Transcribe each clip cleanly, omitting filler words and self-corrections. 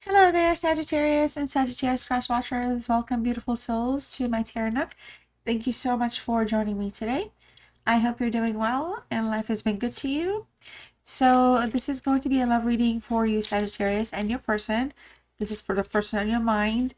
Hello there, Sagittarius and Sagittarius Cross Watchers. Welcome, beautiful souls, to my Tarot Nook. Thank you so much for joining me today. I hope you're doing well and life has been good to you. So this is going to be a love reading for you, Sagittarius, and your person. This is for the person on your mind.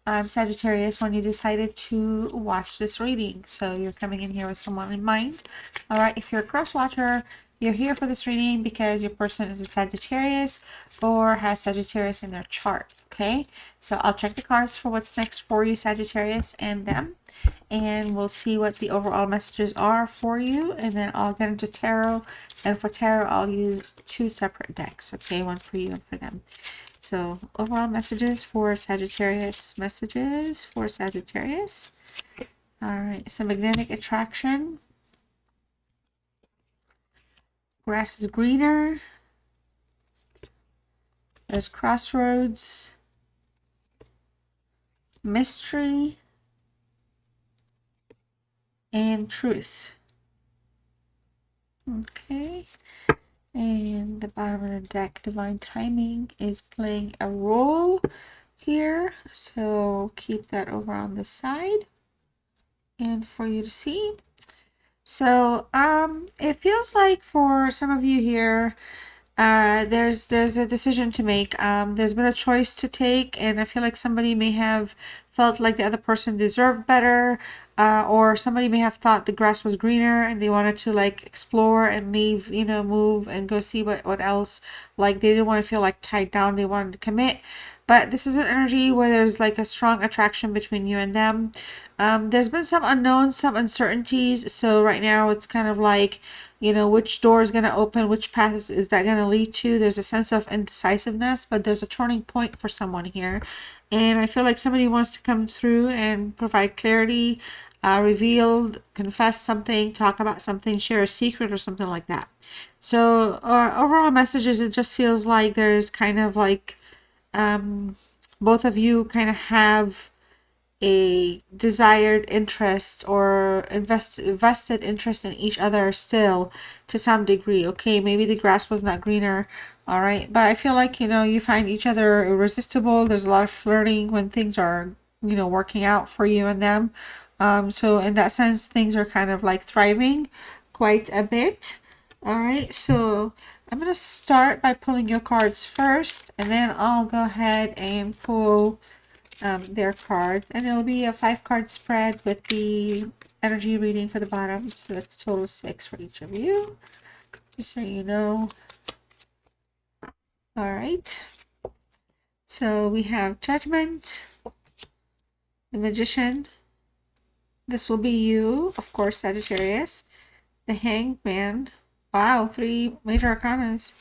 Sagittarius, when you decided to watch this reading. So you're coming in here with someone in mind. All right, if you're a cross watcher, you're here for this reading because your person is a Sagittarius or has Sagittarius in their chart. Okay, so I'll check the cards for what's next for you, Sagittarius, and them. And we'll see what the overall messages are for you. And then I'll get into tarot. And for tarot, I'll use two separate decks. Okay, one for you and for them. So overall messages for Sagittarius. Messages for Sagittarius. All right, so magnetic attraction. Grass is greener. There's crossroads. Mystery. And truth. Okay. And the bottom of the deck, divine timing, is playing a role here. So keep that over on the side and for you to see. So it feels like for some of you here, there's a decision to make. There's been a choice to take, and I feel like somebody may have felt like the other person deserved better, or somebody may have thought the grass was greener and they wanted to like explore and leave, move and go see what else. Like they didn't want to feel like tied down, they wanted to commit. But this is an energy where there's like a strong attraction between you and them. There's been some unknowns, some uncertainties. So right now it's kind of like, which door is going to open, which path is that going to lead to. There's a sense of indecisiveness, but there's a turning point for someone here. And I feel like somebody wants to come through and provide clarity, reveal, confess something, talk about something, share a secret or something like that. So overall messages, it just feels like there's kind of like both of you kind of have a desired interest or vested interest in each other still to some degree. Okay, maybe the grass was not greener, all right, but I feel like you find each other irresistible. There's a lot of flirting when things are working out for you and them. So in that sense, things are kind of like thriving quite a bit. All right, so I'm going to start by pulling your cards first, and then I'll go ahead and pull their cards, and it'll be a 5-card spread with the energy reading for the bottom. So that's total 6 for each of you, just so you know. All right, so we have Judgment, the Magician. This will be you, of course, Sagittarius. The Hanged Man. Wow, 3 major arcanas.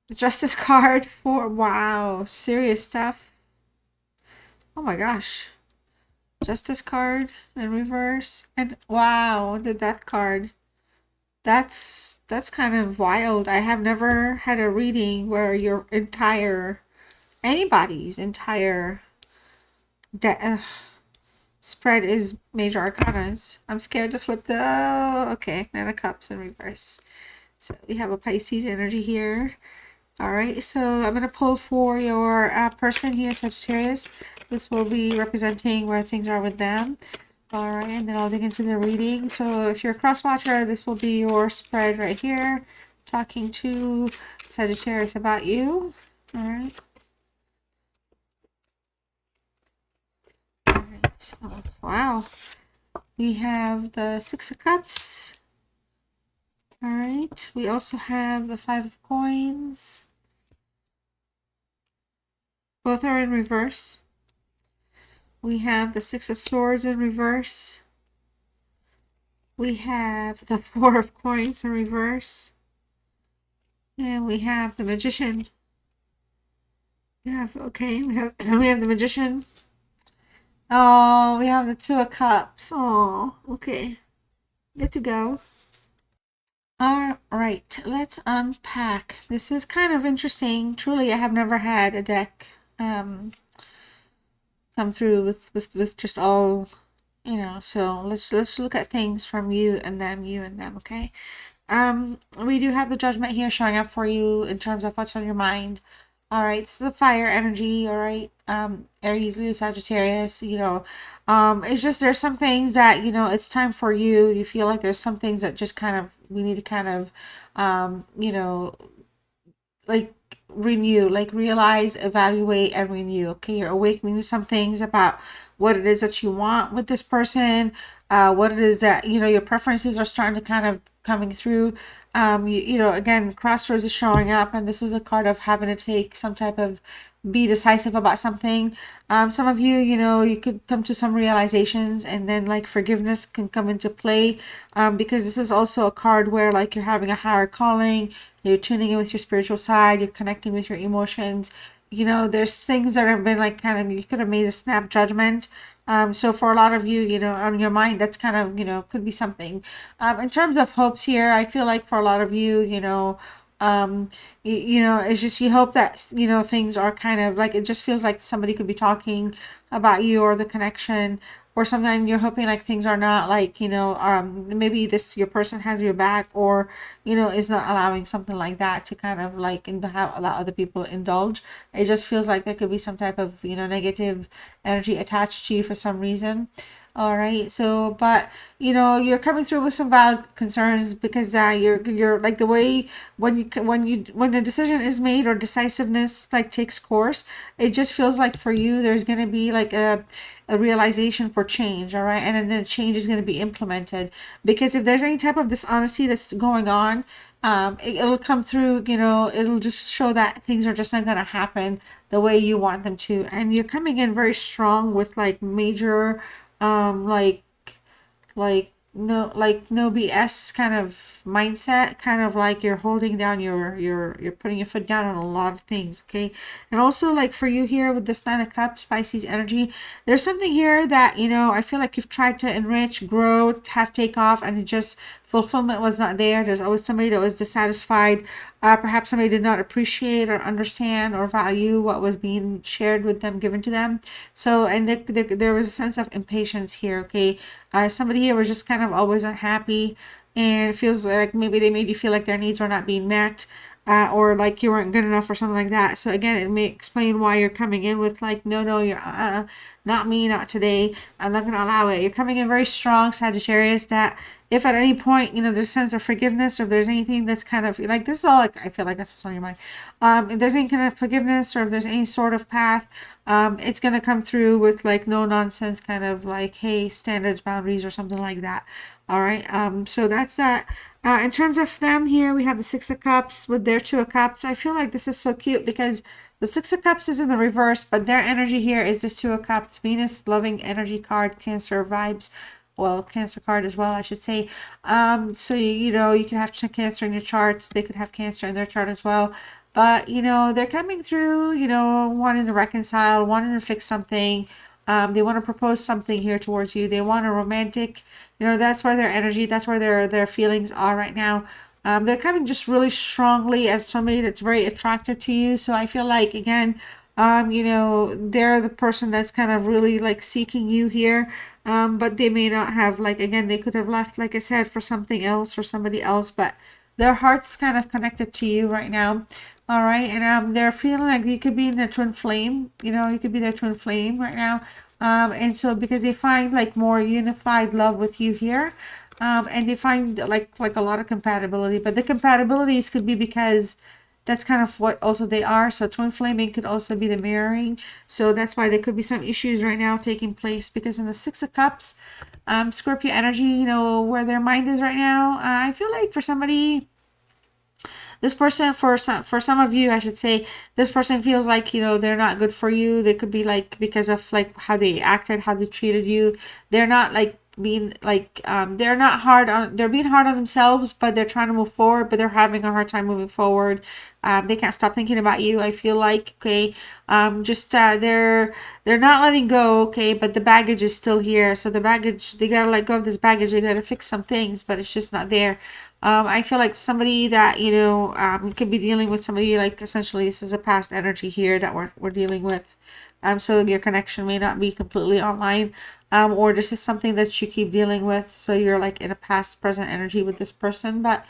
The Justice card for, wow, serious stuff. Oh my gosh. Justice card in reverse. And wow, the Death card. That's kind of wild. I have never had a reading where anybody's entire spread is major arcanas. I'm scared to flip okay, Nine of Cups in reverse. So we have a Pisces energy here. All right, so I'm going to pull for your person here, Sagittarius. This will be representing where things are with them. All right, and then I'll dig into the reading. So if you're a cross watcher, this will be your spread right here, talking to Sagittarius about you. All right. All right. So, wow. We have the 6 of Cups. All right. We also have the 5 of Coins. Both are in reverse. We have the 6 of Swords in reverse. We have the 4 of Coins in reverse. And we have the Magician. We have the Magician. Oh, we have the 2 of Cups. Oh, okay. Good to go. All right, let's unpack. This is kind of interesting. Truly, I have never had a deck come through with just all, so let's look at things from you and them, okay? We do have the Judgment here showing up for you in terms of what's on your mind. All right, this is a fire energy, all right. Aries, Leo, Sagittarius, it's just there's some things that, it's time for you. You feel like there's some things that just kind of we need to kind of like renew, like realize, evaluate, and renew. Okay, you're awakening to some things about what it is that you want with this person, what it is that your preferences are starting to kind of coming through. Again, crossroads is showing up, and this is a card of having to take some type of be decisive about something. Some of you, you could come to some realizations, and then like forgiveness can come into play, because this is also a card where like you're having a higher calling, you're tuning in with your spiritual side, you're connecting with your emotions. There's things that have been like kind of, you could have made a snap judgment. So for a lot of you, on your mind, that's kind of, could be something. In terms of hopes here, I feel like for a lot of you, it's just you hope that, things are kind of like, it just feels like somebody could be talking about you or the connection or something. You're hoping like things are not like, maybe this, your person has your back, or, is not allowing something like that to kind of like, and have allow other people to indulge. It just feels like there could be some type of, negative energy attached to you for some reason. All right. So, but you're coming through with some valid concerns, because you're like the way when the decision is made or decisiveness like takes course, it just feels like for you there's gonna be like a realization for change. All right, and then change is gonna be implemented, because if there's any type of dishonesty that's going on, it'll come through. It'll just show that things are just not gonna happen the way you want them to, and you're coming in very strong with like major like no BS kind of mindset, kind of like you're holding down you're putting your foot down on a lot of things. Okay, and also like for you here with this Nine of Cups, Pisces energy, there's something here that I feel like you've tried to enrich, grow, have take off, and it just fulfillment was not there. There's always somebody that was dissatisfied. Perhaps somebody did not appreciate or understand or value what was being shared with them, given to them. So, and there was a sense of impatience here. Okay, somebody here was just kind of always unhappy, and it feels like maybe they made you feel like their needs were not being met, or like you weren't good enough or something like that. So again, it may explain why you're coming in with like, no, no, you're not me, not today. I'm not going to allow it. You're coming in very strong, Sagittarius, that if at any point, there's a sense of forgiveness, or if there's anything that's kind of like, this is all like, I feel like that's what's on your mind. If there's any kind of forgiveness, or if there's any sort of path, it's going to come through with like no nonsense, kind of like, hey, standards, boundaries, or something like that. All right. So that's that. In terms of them here, we have the Six of Cups with their Two of Cups. I feel like this is so cute because the Six of Cups is in the reverse, but their energy here is this Two of Cups. Venus, loving energy card, Cancer vibes. Well, Cancer card as well, I should say. So you can have Cancer in your charts. They could have Cancer in their chart as well. But they're coming through. Wanting to reconcile, wanting to fix something. They want to propose something here towards you. They want a romantic. That's where their energy. That's where their feelings are right now. They're coming just really strongly as somebody that's very attracted to you. So I feel like again, they're the person that's kind of really like seeking you here. But they may not have, like, again, they could have left, like I said, for something else or somebody else, but their heart's kind of connected to you right now. All right. And they're feeling like you could be in their twin flame. You could be their twin flame right now. And so because they find like more unified love with you here. And they find like a lot of compatibility, but the compatibilities could be because that's kind of what also they are. So twin flaming could also be the mirroring. So that's why there could be some issues right now taking place, because in the Six of Cups, Scorpio energy, where their mind is right now, I feel like for somebody, this person, for some of you, I should say, this person feels like they're not good for you. They could be like, because of like how they acted, how they treated you, they're not like being like they're being hard on themselves, but they're trying to move forward, but they're having a hard time moving forward. They can't stop thinking about you, I feel like. Okay, just they're not letting go. Okay, but the baggage is still here. So the baggage, they gotta let go of this baggage. They gotta fix some things, but it's just not there. I feel like somebody that could be dealing with somebody, like, essentially this is a past energy here that we're dealing with. So your connection may not be completely online, or this is something that you keep dealing with. So you're like in a past present energy with this person, but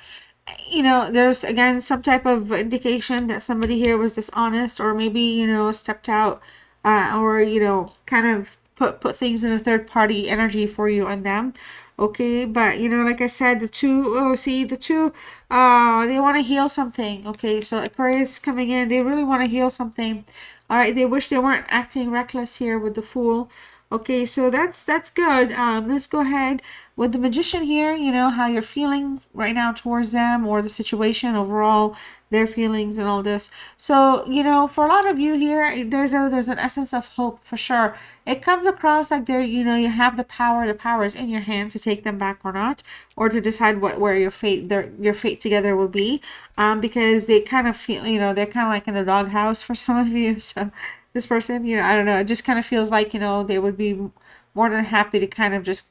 you know, there's again some type of indication that somebody here was dishonest, or maybe, you know, stepped out, or, you know, kind of put things in a third party energy for you and them. Okay, but you know, like I said, the two, oh, see, the two, they want to heal something. Okay, so Aquarius coming in, they really want to heal something. All right, they wish they weren't acting reckless here with the Fool. Okay, so that's good. Let's go ahead with the Magician here. You know how you're feeling right now towards them, or the situation overall, their feelings and all this. So, you know, for a lot of you here, there's an essence of hope for sure. It comes across like there, you know, you have the power. The power is in your hand to take them back or not, or to decide where your fate together will be. Because they kind of feel, you know, they're kind of like in the doghouse for some of you. So this person, you know, I don't know, it just kind of feels like, you know, they would be more than happy to kind of just,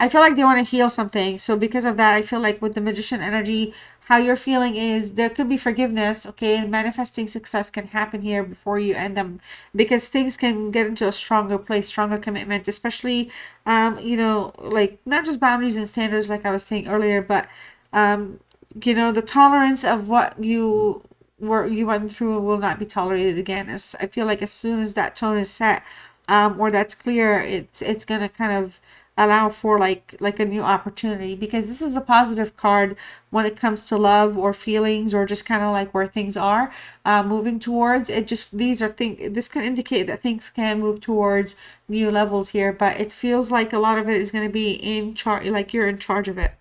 I feel like they want to heal something. So because of that, I feel like with the Magician energy, how you're feeling is there could be forgiveness, okay? And manifesting success can happen here before you end them, because things can get into a stronger place, stronger commitment, especially, you know, like not just boundaries and standards, like I was saying earlier, but, you know, the tolerance of what you went through will not be tolerated again. As I feel like as soon as that tone is set, or that's clear, it's gonna kind of allow for like a new opportunity, because this is a positive card when it comes to love or feelings, or just kind of like where things are moving towards. It just, these are things, this can indicate that things can move towards new levels here, but it feels like a lot of it is going to be in charge, like you're in charge of it.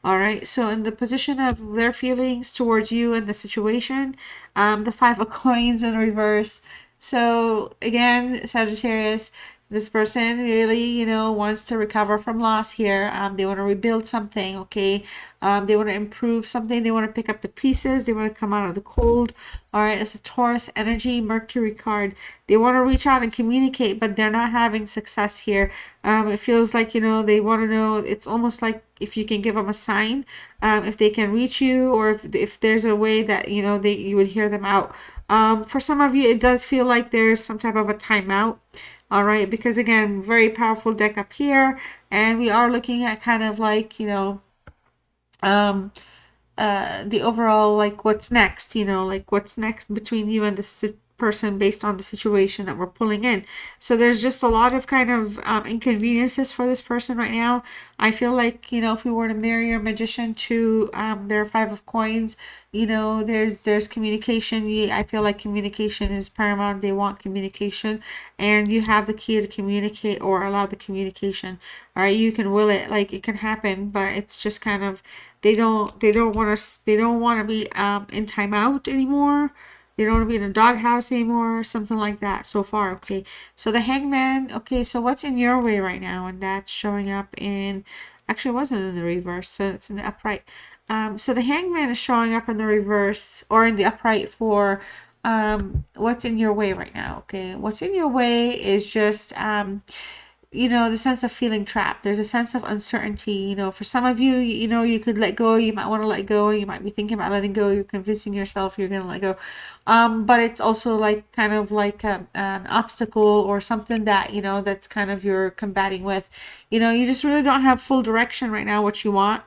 All right, so in the position of their feelings towards you and the situation, the Five of Coins in reverse. So again, Sagittarius, this person really, you know, wants to recover from loss here. They want to rebuild something, okay? They want to improve something. They want to pick up the pieces. They want to come out of the cold. All right, it's a Taurus energy, Mercury card. They want to reach out and communicate, but they're not having success here. It feels like, you know, they want to know, it's almost like if you can give them a sign, if they can reach you, or if there's a way that, you know, you would hear them out. For some of you, it does feel like there's some type of a timeout. All right, because again, very powerful deck up here, and we are looking at kind of like, you know, um, the overall, like what's next, you know, like what's next between you and the person based on the situation that we're pulling in. So there's just a lot of kind of inconveniences for this person right now. I feel like, you know, if we were to marry your Magician to their Five of Coins, you know, there's communication. I feel like communication is paramount. They want communication, and you have the key to communicate or allow the communication. All right, you can will it, like it can happen, but it's just kind of, they don't want to be in timeout anymore. They don't want to be in a doghouse anymore, something like that so far. Okay, so the Hangman. Okay, so what's in your way right now? And that's showing up in, actually it wasn't in the reverse, so it's in the upright. So the Hangman is showing up in the reverse or in the upright for what's in your way right now. Okay, what's in your way is just you know, the sense of feeling trapped. There's a sense of uncertainty. You know, for some of you, you know, you could let go. You might want to let go. You might be thinking about letting go. You're convincing yourself you're going to let go. But it's also like kind of like an obstacle or something that, you know, that's kind of you're combating with. You know, you just really don't have full direction right now what you want.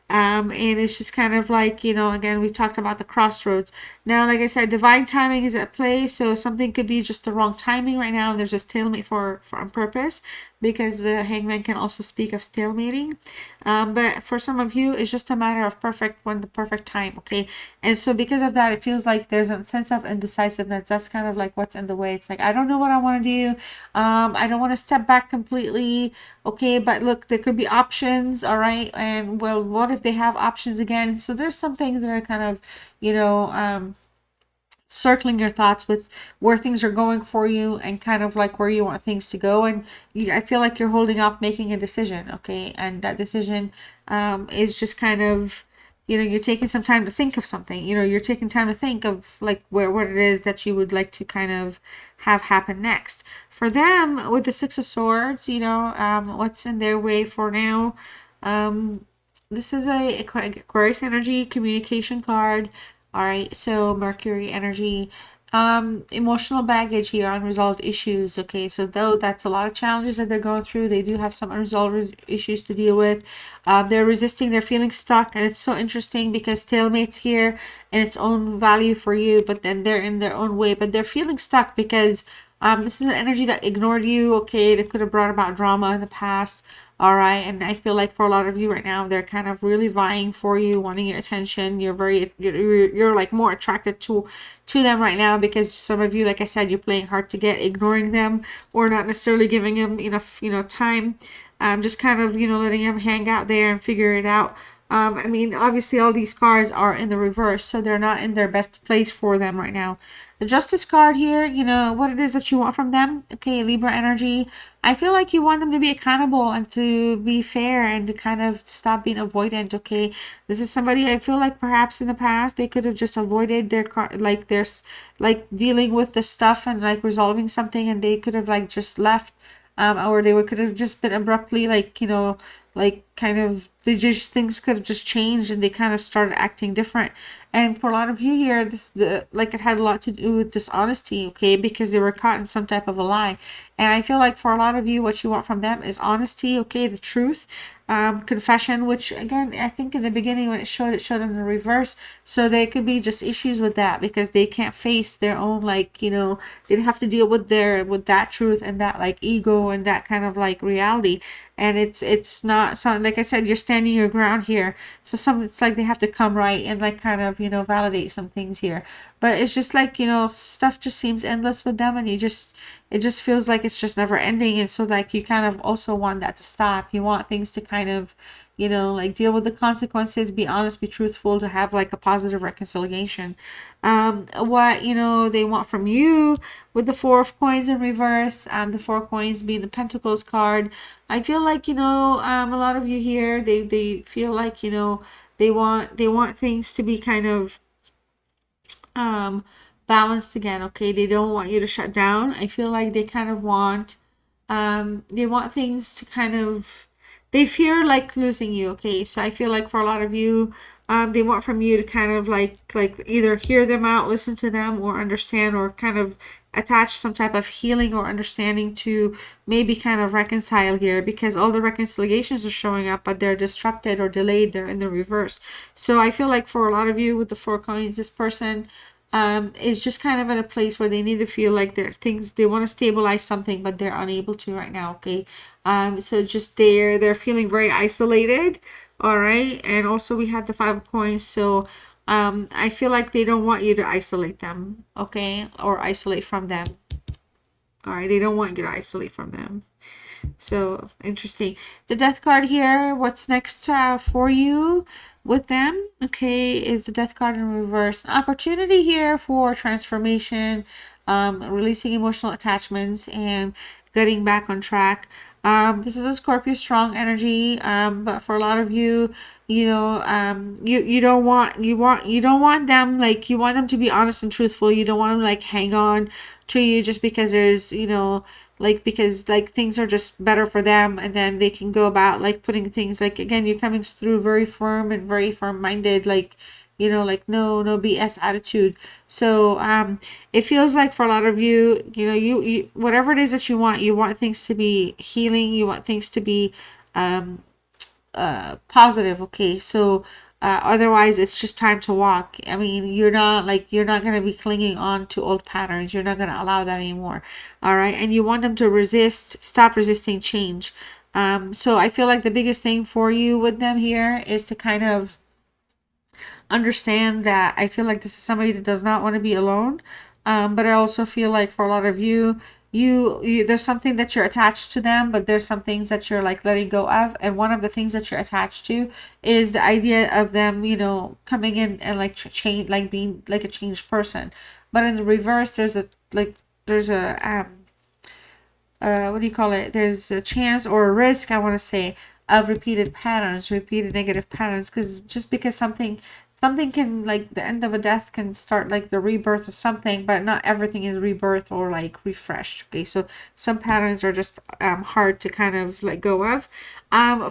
And it's just kind of like, you know, again, we talked about the crossroads. Now, like I said, divine timing is at play, so something could be just the wrong timing right now. There's a stalemate for on purpose, because the Hangman can also speak of stalemating. But for some of you, it's just a matter of the perfect time, okay? And so because of that, it feels like there's a sense of indecisiveness. That's kind of like what's in the way. It's like, I don't know what I want to do. I don't want to step back completely, okay? But look, there could be options, all right? And well, what if they have options again? So there's some things that are kind of, you know, circling your thoughts with where things are going for you and kind of like where you want things to go, and I feel like you're holding off making a decision, okay? And that decision is just kind of, you know, you're taking some time to think of something, you know, you're taking time to think of like what it is that you would like to kind of have happen next. For them, with the Six of Swords, you know, what's in their way for now, this is a Aquarius energy communication card. All right, so Mercury energy, emotional baggage here, unresolved issues. Okay, so though that's a lot of challenges that they're going through, they do have some unresolved issues to deal with. They're resisting, they're feeling stuck, and it's so interesting because stalemate's here in its own value for you, but then they're in their own way, but they're feeling stuck because this is an energy that ignored you. Okay, that could have brought about drama in the past. All right, and I feel like for a lot of you right now, they're kind of really vying for you, wanting your attention. You're like more attracted to them right now because some of you, like I said, you're playing hard to get, ignoring them, or not necessarily giving them enough time. Just kind of letting them hang out there and figure it out. I mean, obviously, all these cards are in the reverse, so they're not in their best place for them right now. The Justice card here, what it is that you want from them. Okay, Libra energy. I feel like you want them to be accountable and to be fair and to kind of stop being avoidant. Okay, this is somebody I feel like perhaps in the past they could have just avoided their like dealing with the stuff and like resolving something, and they could have like just left, or they could have just been abruptly like like kind of they just things could have just changed and they kind of started acting different. And for a lot of you here, like it had a lot to do with dishonesty, okay, because they were caught in some type of a lie. And I feel like for a lot of you, what you want from them is honesty, okay, the truth, confession, which again, I think in the beginning when it showed in the reverse. So there could be just issues with that because they can't face their own, like, they'd have to deal with that truth and that like ego and that kind of like reality. And it's not something, like I said, you're standing your ground here. So it's like they have to come right and like kind of, validate some things here. But it's just like, stuff just seems endless with them, and it just feels like it's just never ending. And so like you kind of also want that to stop. You want things to kind of, like deal with the consequences, be honest, be truthful, to have like a positive reconciliation. What they want from you with the Four of Coins in reverse, the Four of Coins being the Pentacles card. I feel like a lot of you here, they feel like they want things to be kind of um balanced again. Okay, they don't want you to shut down. I feel like they kind of want they want things to kind of, they fear like losing you. Okay, so I feel like for a lot of you, they want from you to kind of like either hear them out, listen to them, or understand, or kind of attach some type of healing or understanding to maybe kind of reconcile here, because all the reconciliations are showing up but they're disrupted or delayed, they're in the reverse. So I feel like for a lot of you with the Four Coins, this person is just kind of in a place where they need to feel like they want to stabilize something but they're unable to right now. Okay, so just they're feeling very isolated. All right, and also we had the Five of Coins. So I feel like they don't want you to isolate them, okay, or isolate from them. All right, they don't want you to isolate from them. So interesting. The Death card here. What's next for you with them? Okay, is the Death card in reverse. An opportunity here for transformation, releasing emotional attachments, and getting back on track. This is a Scorpio strong energy, but for a lot of you, you don't want them, like, you want them to be honest and truthful. You don't want them like hang on to you just because there's like, because like things are just better for them, and then they can go about like putting things, like, again, you're coming through very firm and very firm minded, like, like no BS attitude. So it feels like for a lot of you, you whatever it is that you want things to be healing, you want things to be positive. Okay, so otherwise it's just time to walk. I mean, you're not going to be clinging on to old patterns. You're not going to allow that anymore. All right, and you want them to stop resisting change. So I feel like the biggest thing for you with them here is to kind of understand that I feel like this is somebody that does not want to be alone. But I also feel like for a lot of you, there's something that you're attached to them, but there's some things that you're like letting go of. And one of the things that you're attached to is the idea of them, coming in and like change, like being like a changed person. But in the reverse, there's a what do you call it? There's a chance or a risk, I want to say, of repeated patterns, repeated negative patterns, because just because something something can, like, the end of a death can start like the rebirth of something, but not everything is rebirth or like refreshed. Okay, so some patterns are just hard to kind of let go of.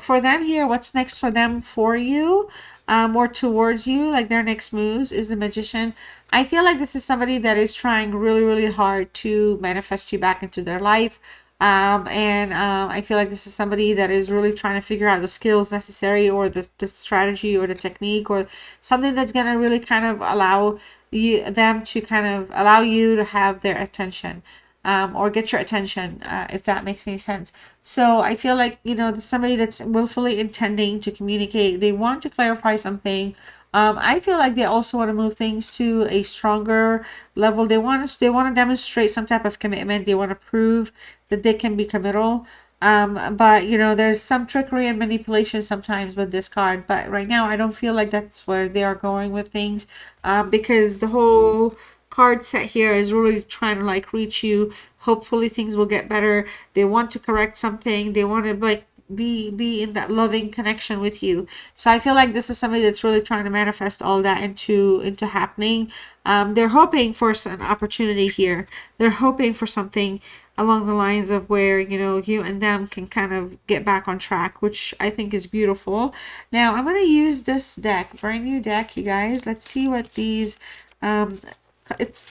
For them here, what's next for them for you, or towards you, like their next moves, is the Magician. I feel like this is somebody that is trying really, really hard to manifest you back into their life. I feel like this is somebody that is really trying to figure out the skills necessary, or the strategy or the technique, or something that's going to really kind of allow them to kind of allow you to have their attention, or get your attention, if that makes any sense. So I feel like, there's somebody that's willfully intending to communicate. They want to clarify something. I feel like they also want to move things to a stronger level. They want to demonstrate some type of commitment. They want to prove that they can be committal. But there's some trickery and manipulation sometimes with this card. But right now, I don't feel like that's where they are going with things, because the whole card set here is really trying to like reach you. Hopefully things will get better. They want to correct something. They want to like be in that loving connection with you. So I feel like this is somebody that's really trying to manifest all that into happening. They're hoping for an opportunity here. They're hoping for something along the lines of where you and them can kind of get back on track, which I think is beautiful. Now I'm going to use this deck, brand new deck, you guys. Let's see what these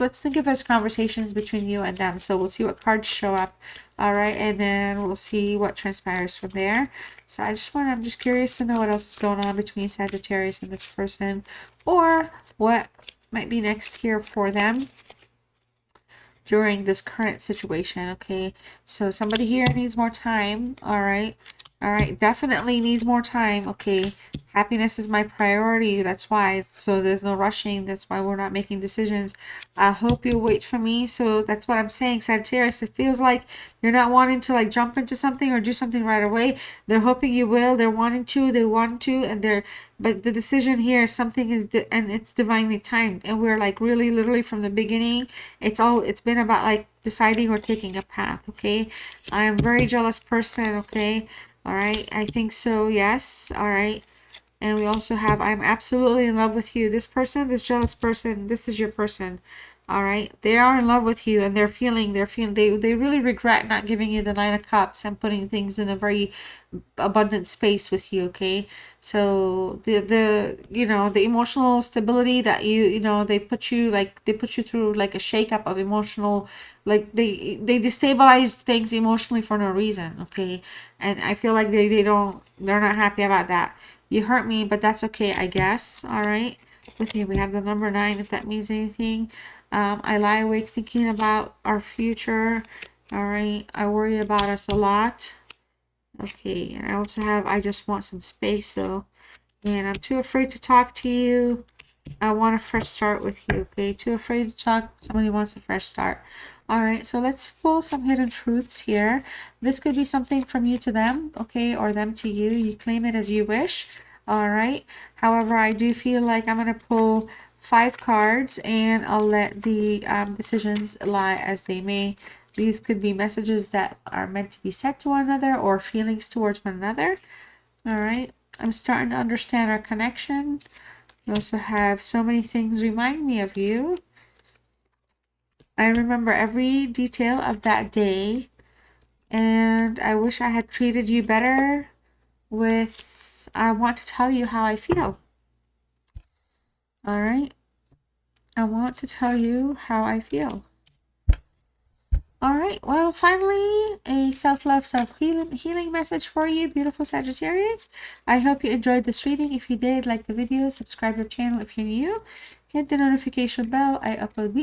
let's think if there's conversations between you and them. So we'll see what cards show up. All right, and then we'll see what transpires from there. So I'm just curious to know what else is going on between Sagittarius and this person, or what might be next here for them during this current situation. Okay, so somebody here needs more time. All right, definitely needs more time. Okay, happiness is my priority, that's why. So there's no rushing, that's why we're not making decisions. I hope you'll wait for me. So that's what I'm saying, Sagittarius. It feels like you're not wanting to like jump into something or do something right away. They're hoping you will. They want to, but the decision here, something is and it's divinely timed, and we're like really literally from the beginning, it's been about like deciding or taking a path. Okay, I am a very jealous person. Okay, all right, I think so, yes. All right, and we also have, I'm absolutely in love with you. This person, this jealous person, this is your person. All right, they are in love with you, and they really regret not giving you the Nine of Cups and putting things in a very abundant space with you. Okay, so the emotional stability that they put you through like a shakeup of emotional, like they destabilize things emotionally for no reason. Okay, and I feel like they're not happy about that. You hurt me, but that's okay, I guess. All right, with you we have the number 9, if that means anything. I lie awake thinking about our future. All right, I worry about us a lot. Okay, and I also have, I just want some space though, and I'm too afraid to talk to you. I want a fresh start with you. Okay, too afraid to talk. Somebody wants a fresh start. All right, so let's pull some hidden truths here. This could be something from you to them, okay, or them to you. You claim it as you wish. All right, however, I do feel like I'm going to pull 5 cards, and I'll let the decisions lie as they may. These could be messages that are meant to be said to one another, or feelings towards one another. All right, I'm starting to understand our connection. We also have so many things remind me of you. I remember every detail of that day, and I wish I had treated you better. I want to tell you how I feel. All right, I want to tell you how I feel. All right, well, finally, a self-love, self-healing message for you, beautiful Sagittarius. I hope you enjoyed this reading. If you did, like the video, subscribe to the channel if you're new, hit the notification bell. I upload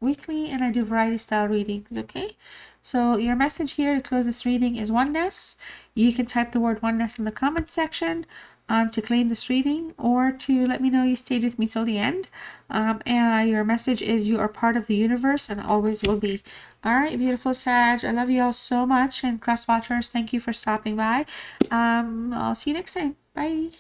weekly, and I do variety style readings, okay? So your message here to close this reading is oneness. You can type the word oneness in the comment section to claim this reading, or to let me know you stayed with me till the end. And your message is you are part of the universe and always will be. All right, beautiful Sag. I love you all so much. And cross watchers, thank you for stopping by. I'll see you next time. Bye.